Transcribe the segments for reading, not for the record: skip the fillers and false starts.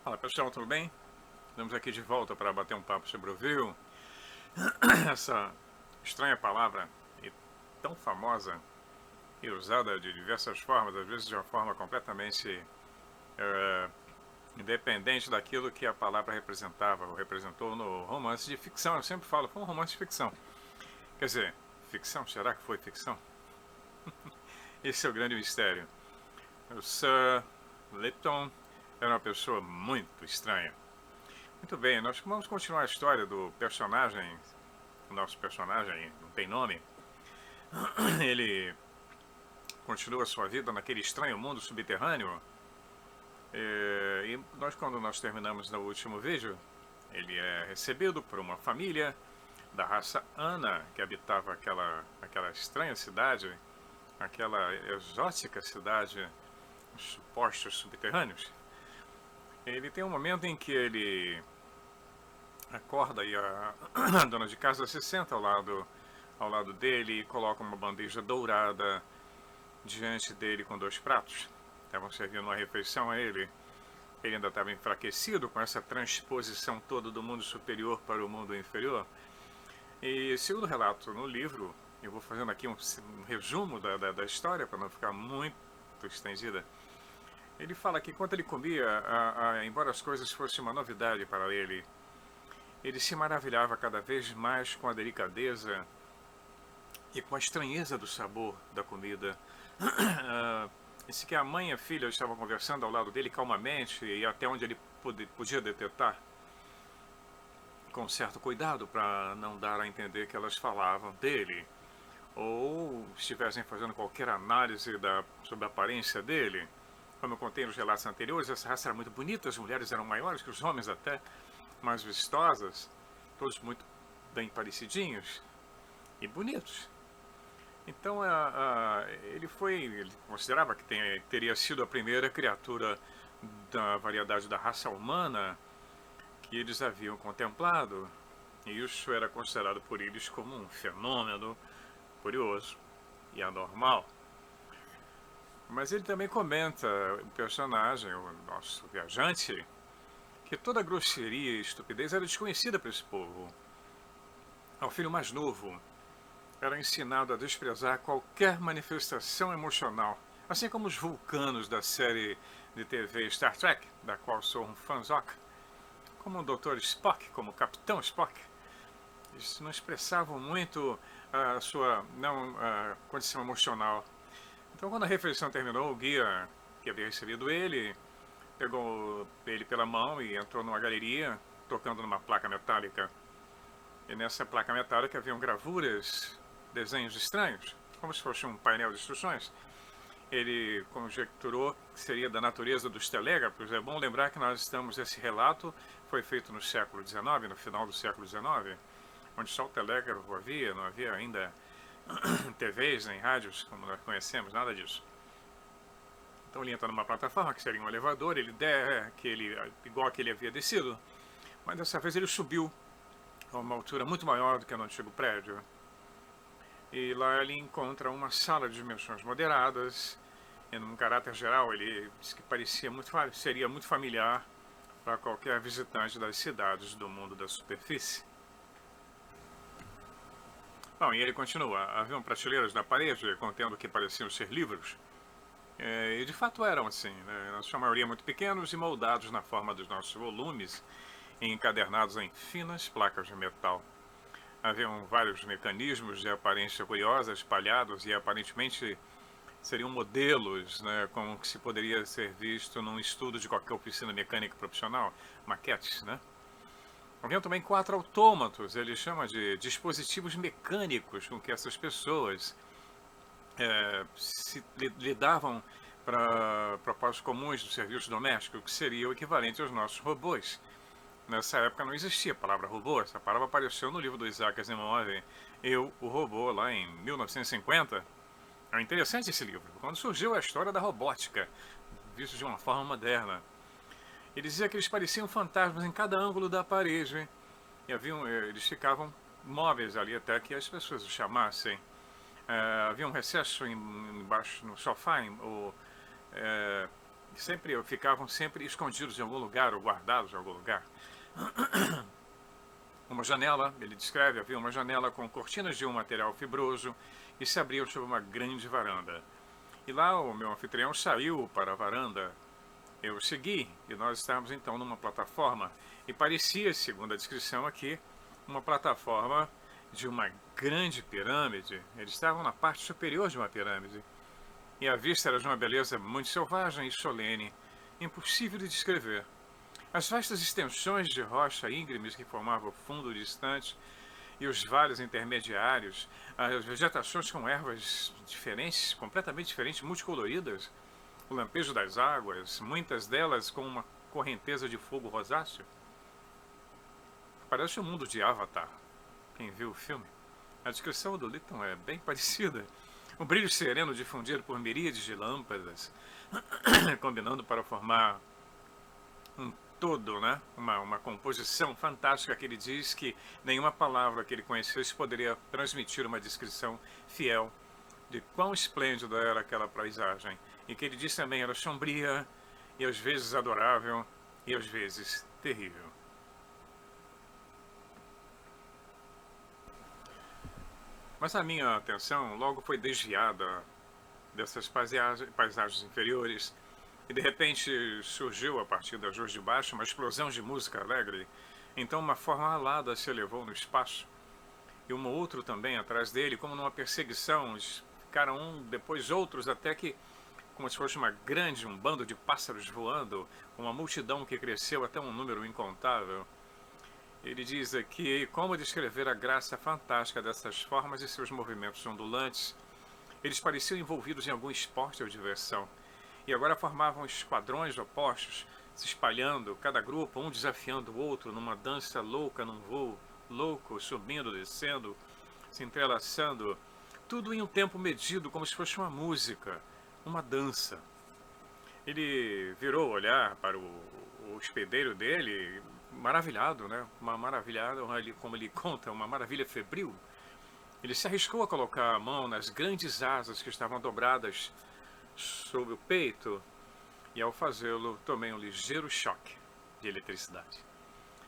Fala pessoal, tudo bem? Estamos aqui de volta para bater um papo sobre o View. Essa estranha palavra e tão famosa e usada de diversas formas, às vezes de uma forma completamente eh, independente daquilo que a palavra representava ou representou no romance de ficção. Eu sempre falo, foi um romance de ficção. Quer dizer, ficção? Será que foi ficção? Esse é o grande mistério. O Sir Lipton era uma pessoa muito estranha. Muito bem, nós vamos continuar a história do personagem. O nosso personagem não tem nome. Ele continua sua vida naquele estranho mundo subterrâneo. E quando nós terminamos no último vídeo, ele é recebido por uma família da raça Ana, que habitava aquela estranha cidade, aquela exótica cidade, os supostos subterrâneos. Ele tem um momento em que ele acorda e a dona de casa se senta ao lado dele e coloca uma bandeja dourada diante dele com dois pratos. Estavam servindo uma refeição a ele. Ele ainda estava enfraquecido com essa transposição toda do mundo superior para o mundo inferior. E segundo o relato no livro, eu vou fazendo aqui um resumo da história para não ficar muito estendida. Ele fala que enquanto ele comia, embora as coisas fossem uma novidade para ele se maravilhava cada vez mais com a delicadeza e com a estranheza do sabor da comida. Disse que a mãe e a filha estavam conversando ao lado dele calmamente e até onde ele podia detectar, com certo cuidado para não dar a entender que elas falavam dele ou estivessem fazendo qualquer análise sobre a aparência dele. Como eu contei nos relatos anteriores, essa raça era muito bonita, as mulheres eram maiores que os homens até, mais vistosas, todos muito bem parecidinhos e bonitos. Então ele considerava que teria sido a primeira criatura da variedade da raça humana que eles haviam contemplado, e isso era considerado por eles como um fenômeno curioso e anormal. Mas ele também comenta, o personagem, o nosso viajante, que toda grosseria e estupidez era desconhecida para esse povo. Ao filho mais novo, era ensinado a desprezar qualquer manifestação emocional, assim como os vulcanos da série de TV Star Trek, da qual sou um fãzoca, como o Dr. Spock, como o Capitão Spock. Eles não expressavam muito a sua condição emocional. Então, quando a refeição terminou, o guia que havia recebido ele pegou ele pela mão e entrou numa galeria, tocando numa placa metálica. E nessa placa metálica haviam gravuras, desenhos estranhos, como se fosse um painel de instruções. Ele conjecturou que seria da natureza dos telégrafos. É bom lembrar que esse relato foi feito no século XIX, no final do século XIX, onde só o telégrafo havia, não havia ainda TVs nem rádios, como nós conhecemos, nada disso. Então ele entra numa plataforma, que seria um elevador, igual que ele havia descido, mas dessa vez ele subiu a uma altura muito maior do que no antigo prédio. E lá ele encontra uma sala de dimensões moderadas, e num caráter geral ele disse que seria muito familiar para qualquer visitante das cidades do mundo da superfície. Bom, e ele continua, haviam prateleiras na parede contendo o que pareciam ser livros, e de fato eram assim, né? Na sua maioria muito pequenos e moldados na forma dos nossos volumes, e encadernados em finas placas de metal. Haviam vários mecanismos de aparência curiosa espalhados e aparentemente seriam modelos, né, como que se poderia ser visto num estudo de qualquer oficina mecânica profissional, maquetes, né? Haviam também 4 autômatos, ele chama de dispositivos mecânicos com que essas pessoas lidavam para propósitos comuns do serviço doméstico, que seria o equivalente aos nossos robôs. Nessa época não existia a palavra robô, essa palavra apareceu no livro do Isaac Asimov, Eu, o Robô, lá em 1950. É interessante esse livro, quando surgiu a história da robótica, visto de uma forma moderna. Ele dizia que eles pareciam fantasmas em cada ângulo da parede, e eles ficavam móveis ali até que as pessoas os chamassem. Havia um recesso embaixo no sofá, ficavam sempre escondidos em algum lugar ou guardados em algum lugar. Uma janela, ele descreve, havia uma janela com cortinas de um material fibroso e se abriam sobre uma grande varanda. E lá o meu anfitrião saiu para a varanda. Eu o segui e nós estávamos então numa plataforma e parecia, segundo a descrição aqui, uma plataforma de uma grande pirâmide. Eles estavam na parte superior de uma pirâmide e a vista era de uma beleza muito selvagem e solene, impossível de descrever. As vastas extensões de rocha íngremes que formavam o fundo distante e os vales intermediários, as vegetações com ervas diferentes, completamente diferentes, multicoloridas, o lampejo das águas, muitas delas com uma correnteza de fogo rosáceo. Parece o mundo de Avatar, quem viu o filme. A descrição do Lytton é bem parecida. O brilho sereno difundido por miríades de lâmpadas, combinando para formar um todo, né? Uma composição fantástica que ele diz que nenhuma palavra que ele conhecesse poderia transmitir uma descrição fiel de quão esplêndida era aquela paisagem. E que ele diz também era sombria e às vezes adorável e às vezes terrível. Mas a minha atenção logo foi desviada dessas paisagens inferiores e de repente surgiu a partir das ruas de baixo uma explosão de música alegre. Então uma forma alada se elevou no espaço e um outro também atrás dele, como numa perseguição. Eles ficaram um depois outros até que, como se fosse um bando de pássaros voando, uma multidão que cresceu até um número incontável. Ele diz aqui como descrever a graça fantástica dessas formas e seus movimentos ondulantes. Eles pareciam envolvidos em algum esporte ou diversão. E agora formavam esquadrões opostos, se espalhando, cada grupo, um desafiando o outro, numa dança louca, num voo louco, subindo, descendo, se entrelaçando, tudo em um tempo medido, como se fosse uma música, uma dança. Ele virou o olhar para o hospedeiro dele, maravilhado, né? Uma maravilhada, como ele conta, uma maravilha febril. Ele se arriscou a colocar a mão nas grandes asas que estavam dobradas sobre o peito, e ao fazê-lo tomei um ligeiro choque de eletricidade.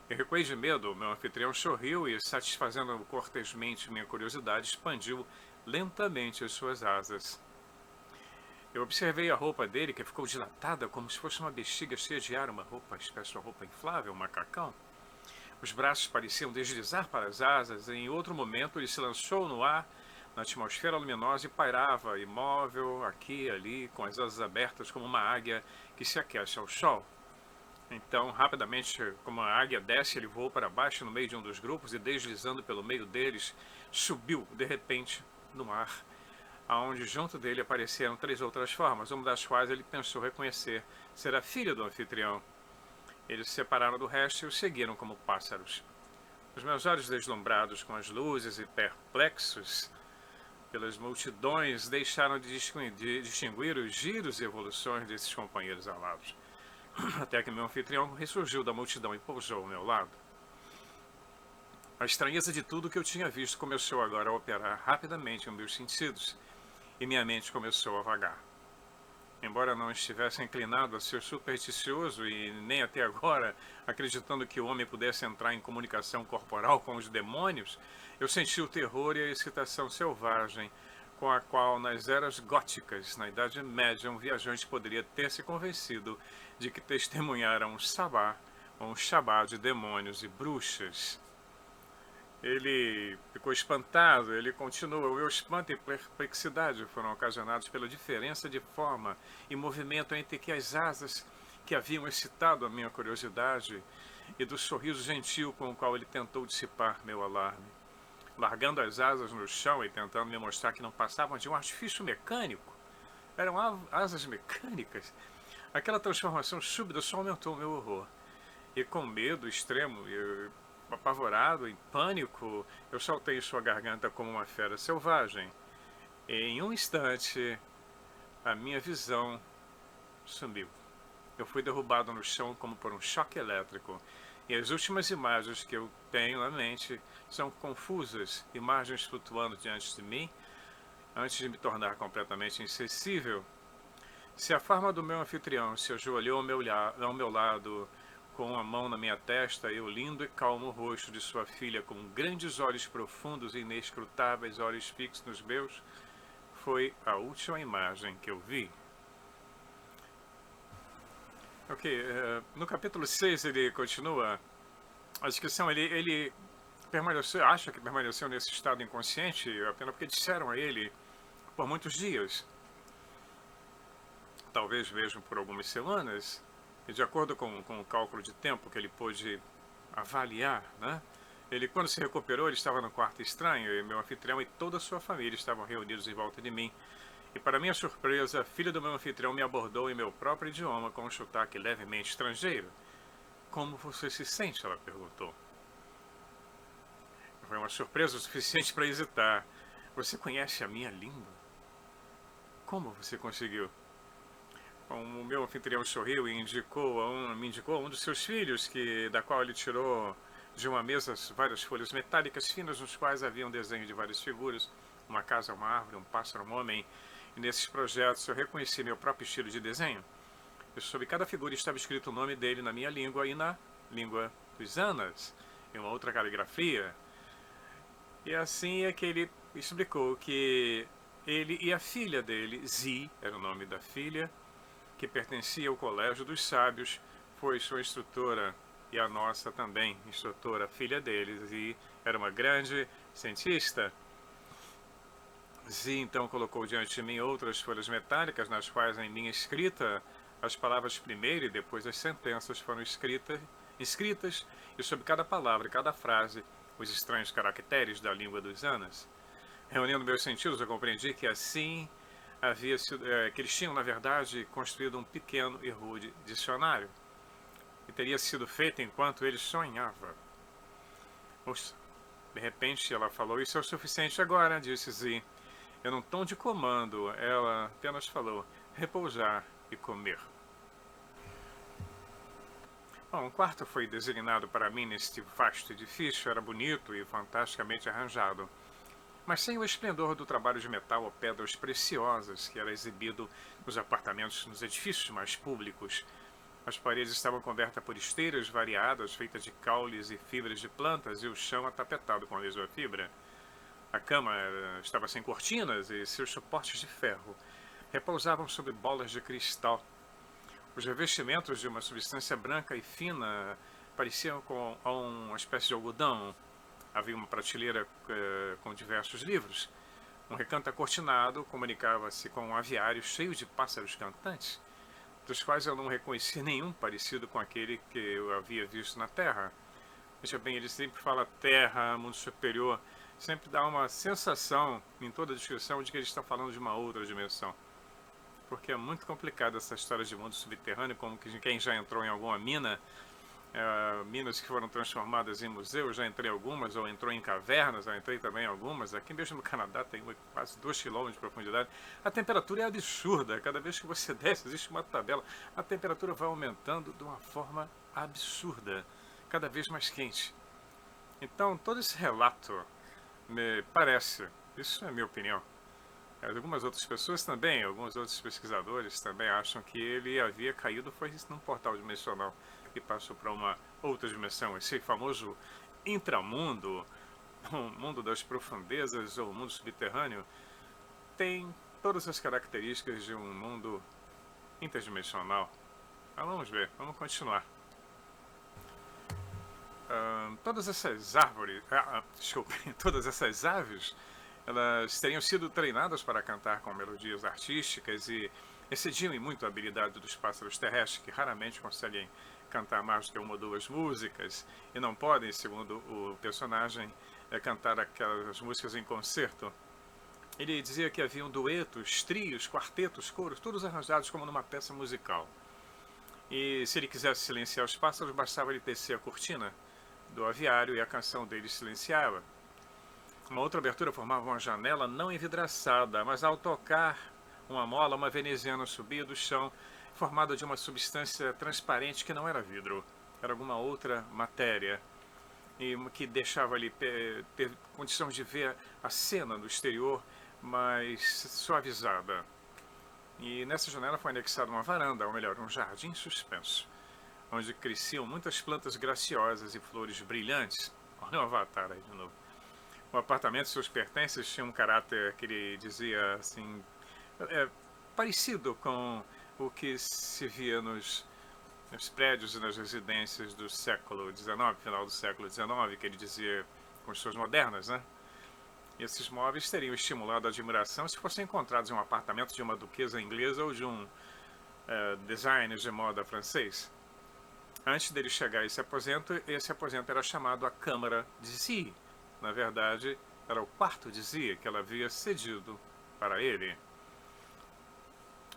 Eu recuei de medo, meu anfitrião sorriu e, satisfazendo cortesmente minha curiosidade, expandiu lentamente as suas asas. Eu observei a roupa dele, que ficou dilatada como se fosse uma bexiga cheia de ar, uma espécie de roupa inflável, um macacão. Os braços pareciam deslizar para as asas, e em outro momento ele se lançou no ar, na atmosfera luminosa, e pairava, imóvel, aqui e ali, com as asas abertas como uma águia que se aquece ao sol. Então, rapidamente, como a águia desce, ele voou para baixo no meio de um dos grupos e, deslizando pelo meio deles, subiu, de repente, no ar, aonde junto dele apareceram 3 outras formas, uma das quais ele pensou reconhecer ser a filha do anfitrião. Eles se separaram do resto e o seguiram como pássaros. Os meus olhos deslumbrados com as luzes e perplexos pelas multidões deixaram de distinguir os giros e evoluções desses companheiros alados, até que meu anfitrião ressurgiu da multidão e pousou ao meu lado. A estranheza de tudo que eu tinha visto começou agora a operar rapidamente em meus sentidos, e minha mente começou a vagar. Embora não estivesse inclinado a ser supersticioso e nem até agora acreditando que o homem pudesse entrar em comunicação corporal com os demônios, eu senti o terror e a excitação selvagem com a qual nas eras góticas, na Idade Média, um viajante poderia ter se convencido de que testemunhara um sabá ou um shabá de demônios e bruxas. Ele ficou espantado, ele continuou. O meu espanto e perplexidade foram ocasionados pela diferença de forma e movimento entre que as asas que haviam excitado a minha curiosidade e do sorriso gentil com o qual ele tentou dissipar meu alarme. Largando as asas no chão e tentando me mostrar que não passavam de um artifício mecânico. Eram asas mecânicas. Aquela transformação súbita só aumentou o meu horror. E com medo extremo, apavorado, em pânico, eu saltei em sua garganta como uma fera selvagem. E em um instante, a minha visão sumiu. Eu fui derrubado no chão como por um choque elétrico. E as últimas imagens que eu tenho na mente são confusas, imagens flutuando diante de mim, antes de me tornar completamente insensível. Se a forma do meu anfitrião se ajoelhou ao meu lado, com a mão na minha testa, e o lindo e calmo rosto de sua filha, com grandes olhos profundos e inescrutáveis, olhos fixos nos meus, foi a última imagem que eu vi. Ok, no capítulo 6 ele continua a descrição, ele permaneceu, acha que permaneceu nesse estado inconsciente apenas porque disseram a ele por muitos dias, talvez mesmo por algumas semanas, e de acordo com o cálculo de tempo que ele pôde avaliar, né? Ele, quando se recuperou, ele estava no quarto estranho, e meu anfitrião e toda a sua família estavam reunidos em volta de mim. E para minha surpresa, a filha do meu anfitrião me abordou em meu próprio idioma, com um sotaque levemente estrangeiro. Como você se sente? Ela perguntou. Foi uma surpresa o suficiente para hesitar. Você conhece a minha língua? Como você conseguiu? O meu anfitrião sorriu e me indicou um dos seus filhos, da qual ele tirou de uma mesa várias folhas metálicas finas, nos quais havia um desenho de várias figuras, uma casa, uma árvore, um pássaro, um homem. E nesses projetos eu reconheci meu próprio estilo de desenho. E sobre cada figura estava escrito o nome dele na minha língua e na língua dos Anas, em uma outra caligrafia. E assim é que ele explicou que ele e a filha dele, Zi, era o nome da filha, que pertencia ao Colégio dos Sábios, foi sua instrutora, e a nossa também, instrutora, filha deles, e era uma grande cientista. Zi então colocou diante de mim outras folhas metálicas, nas quais em minha escrita as palavras primeiro e depois as sentenças foram escritas, e sobre cada palavra e cada frase os estranhos caracteres da língua dos Anas. Reunindo meus sentidos, eu compreendi que assim havia sido, que eles tinham, na verdade, construído um pequeno e rude dicionário. E teria sido feito enquanto ele sonhava. De repente ela falou, isso é o suficiente agora, disse Zi. Eu num tom de comando, ela apenas falou, repousar e comer. Bom, um quarto foi designado para mim neste vasto edifício, era bonito e fantasticamente arranjado, mas sem o esplendor do trabalho de metal ou pedras preciosas que era exibido nos apartamentos, nos edifícios mais públicos. As paredes estavam cobertas por esteiras variadas, feitas de caules e fibras de plantas, e o chão atapetado com a fibra. A cama estava sem cortinas e seus suportes de ferro repousavam sobre bolas de cristal. Os revestimentos de uma substância branca e fina pareciam com uma espécie de algodão. Havia uma prateleira com diversos livros. Um recanto acortinado comunicava-se com um aviário cheio de pássaros cantantes, dos quais eu não reconheci nenhum parecido com aquele que eu havia visto na Terra. Veja bem, ele sempre fala Terra, mundo superior, sempre dá uma sensação em toda a descrição de que eles estão falando de uma outra dimensão. Porque é muito complicada essa história de mundo subterrâneo, como que quem já entrou em alguma mina, minas que foram transformadas em museus, já entrei em algumas, ou entrou em cavernas, já entrei também em algumas. Aqui mesmo no Canadá tem quase 2 km de profundidade. A temperatura é absurda, cada vez que você desce, existe uma tabela, a temperatura vai aumentando de uma forma absurda, cada vez mais quente. Então, todo esse relato me parece, isso é a minha opinião, algumas outras pessoas também, alguns outros pesquisadores também acham que ele havia caído foi num portal dimensional e passou para uma outra dimensão, esse famoso intramundo, o mundo das profundezas ou o mundo subterrâneo, tem todas as características de um mundo interdimensional. Mas vamos ver, vamos continuar. Todas essas árvores, todas essas aves, elas teriam sido treinadas para cantar com melodias artísticas e excediam em muito a habilidade dos pássaros terrestres, que raramente conseguem cantar mais do que uma ou duas músicas e não podem, segundo o personagem, cantar aquelas músicas em concerto. Ele dizia que haviam duetos, trios, quartetos, coros, todos arranjados como numa peça musical. E se ele quisesse silenciar os pássaros, bastava ele descer a cortina do aviário e a canção deles silenciava. Uma outra abertura formava uma janela não envidraçada, mas ao tocar uma mola, uma veneziana subia do chão, formada de uma substância transparente que não era vidro, era alguma outra matéria, e que deixava ali ter condição de ver a cena do exterior mais suavizada. E nessa janela foi anexada uma varanda, ou melhor, um jardim suspenso, onde cresciam muitas plantas graciosas e flores brilhantes. Olha o avatar aí de novo. O apartamento e seus pertences tinham um caráter que ele dizia assim, é, parecido com o que se via nos prédios e nas residências do século XIX, final do século XIX, que ele dizia construções modernas, né? E esses móveis teriam estimulado a admiração se fossem encontrados em um apartamento de uma duquesa inglesa ou de um designer de moda francês. Antes dele chegar a esse aposento era chamado a Câmara de Zee. Na verdade, era o quarto de Zee que ela havia cedido para ele.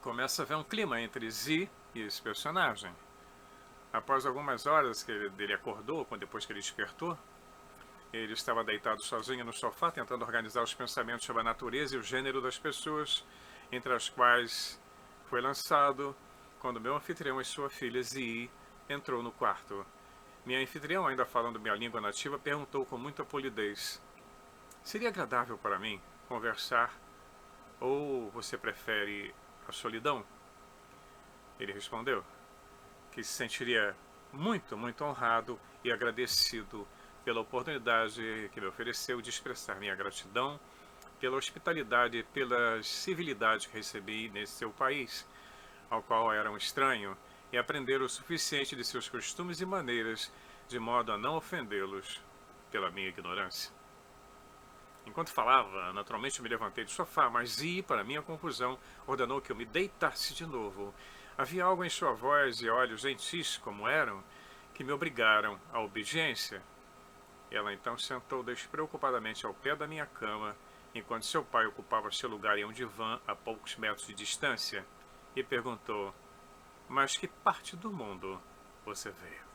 Começa a haver um clima entre Zee e esse personagem. Após algumas horas que ele acordou, depois que ele despertou, ele estava deitado sozinho no sofá, tentando organizar os pensamentos sobre a natureza e o gênero das pessoas, entre as quais foi lançado quando meu anfitrião e sua filha Zee entrou no quarto. Minha anfitriã, ainda falando minha língua nativa, perguntou com muita polidez: seria agradável para mim conversar ou você prefere a solidão? Ele respondeu que se sentiria muito, muito honrado e agradecido pela oportunidade que me ofereceu de expressar minha gratidão pela hospitalidade e pela civilidade que recebi nesse seu país, ao qual era um estranho, e aprender o suficiente de seus costumes e maneiras, de modo a não ofendê-los pela minha ignorância. Enquanto falava, naturalmente me levantei do sofá, mas Zee, para minha confusão, ordenou que eu me deitasse de novo. Havia algo em sua voz e olhos gentis, como eram, que me obrigaram à obediência. Ela então sentou despreocupadamente ao pé da minha cama, enquanto seu pai ocupava seu lugar em um divã a poucos metros de distância, e perguntou: mas que parte do mundo você veio?